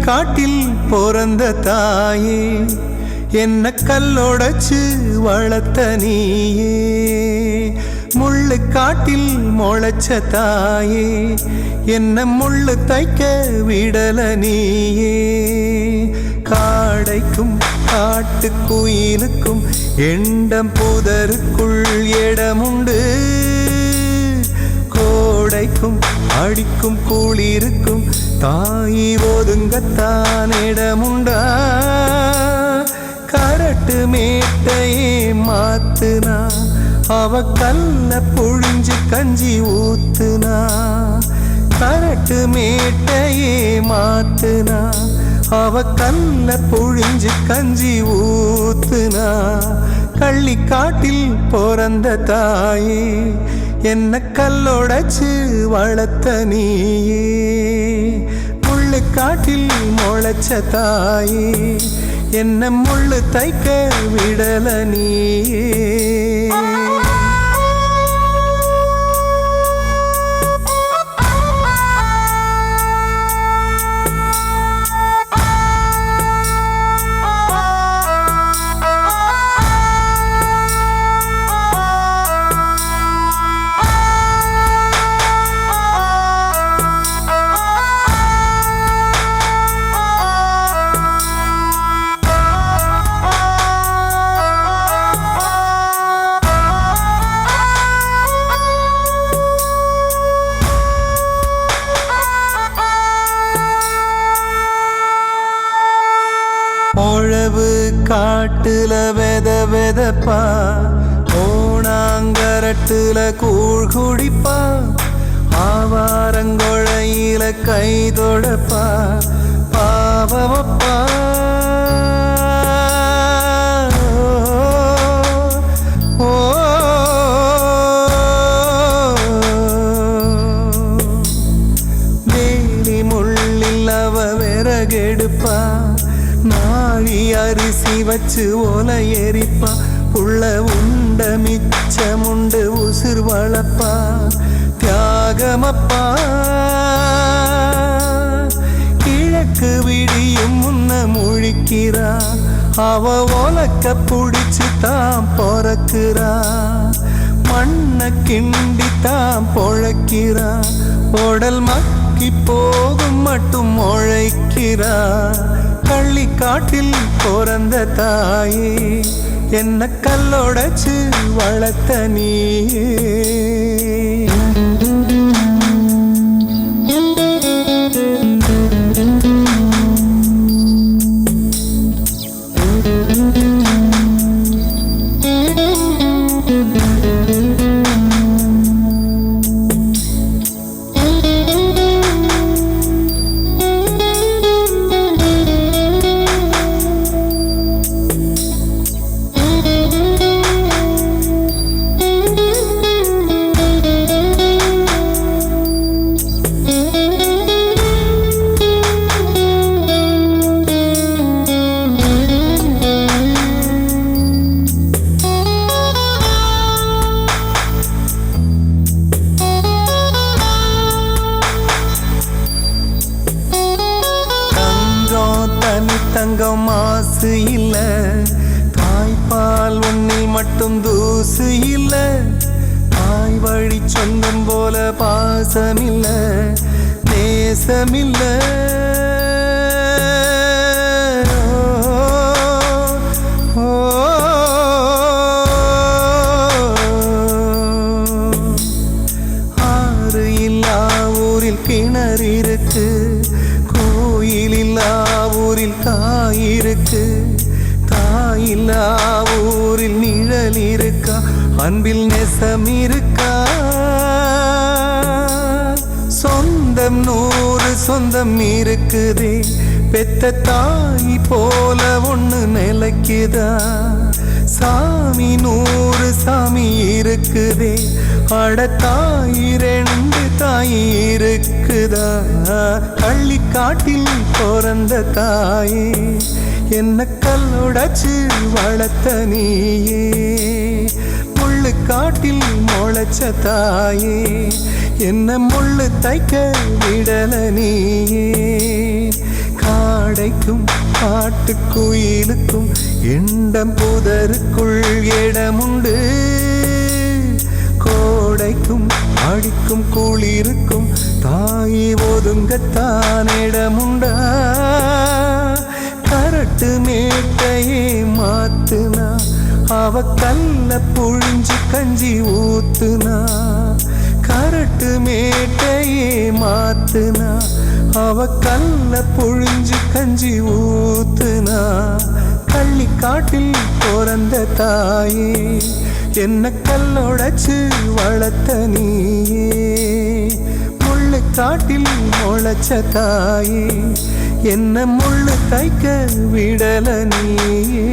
காட்டில் பிறந்த தாயே, என்ன கல்லோடச்சு வளர்த்த நீயே. முள்ளு காட்டில் முளைச்ச தாயே, என்ன முள்ளு தைக்க விடல நீயே. காடைக்கும் காட்டுக்குயிலுக்கும் எண்டம் புதருக்குள் இடமுண்டு. கோடைக்கும் அடிக்கும் குளிருக்கும் தாயி ஒதுங்கத்தான் இடமுண்டா. கரட்டு மேட்டையே மாத்துனா, அவ கல்ல புழிஞ்சு கஞ்சி ஊத்துனா. கரட்டு மேட்டையே மாத்துனா, அவ கல்ல புழிஞ்சு கஞ்சி ஊத்துனா. கள்ளி காட்டில் பிறந்த தாயே, என்ன கல்லோடச்சு வளர்த்த நீயே. முள்ளு காட்டில் முளைச்ச தாயே, என்ன முள்ளு தைக்க விடல நீயே. உழவு காட்டுல வெத வெதப்பா, ஓணாங்கரட்டுல கூழ் குடிப்பா. ஆவாரங்கொழையில கை தொடப்பா, பாவமப்பா. வேலி முள்ளில் அவ விறகெடுப்பா, நாழி அரிசி வச்சு ஓலை எரிப்பா. உள்ள உண்ட மிச்சமுண்டு உசுர் வளப்பா, தியாகமப்பா. கிழக்கு விடியும் முன்ன முழிக்கிறா, அவ ஓலக்க புடிச்சு தாம் பொறக்கிறா. மண்ண கிண்டி தாம் பொழைக்கிறா, உடல் மக்கி போகும் மட்டும் முளைக்கிறா. கள்ளி காட்டில் பிறந்த தாயே, என்ன கல்லோடச்சு வளர்த்த நீயே. தங்கம் மாசு இல்ல, தாய்ப்பால் ஒன்னில் மட்டும் தூசு இல்ல. தாய் வழி சொந்தம் போல பாசமில்ல, நேசமில்ல. ஆறு இல்லா ஊரில் கிணறு இருக்கு, கோயிலில்லா ஊரில் தாயிருக்கு. தாயில்லா ஊரில் நிழல் இருக்கா, அன்பில் நெசம் இருக்கா. சொந்தம் 100 சொந்தம் இருக்குதே, பெத்த தாய் போல ஒண்ணு நிலைக்குதா. சாமி 100 சாமி இருக்குதே, அட தாய் 2 தாய் இருக்குதா. கள்ளி காட்டில் பிறந்த தாயே, என்ன கல்லோடச்சு வளர்த்த நீயே. முள்ளு காட்டில் முளைச்ச தாயே, என்ன முள்ளு தைக்க விடல நீயே. ஆடைக்கும் காட்டுக்குயிலுக்கும் எண்டம் புதருக்குள் இடமுண்டு கோடைக்கும் அடிக்கும் குளிருக்கும் தாய் ஒதுங்கத்தான் இடமுண்டா கரட்டு மேட்டையே மாத்துனா அவ கல்ல புழிஞ்சு கஞ்சி ஊத்துனா கரட்டு மேட்டையே மாத்துனா அவ கல்ல புழிஞ்சு கஞ்சி ஊத்துனா கள்ளி காட்டில் பிறந்த தாயே என்ன கல்லொடைச்சு வளர்த்த நீயே முள்ளு காட்டில் முளைச்ச தாயே என்ன முள்ளு தைக்க விடல நீயே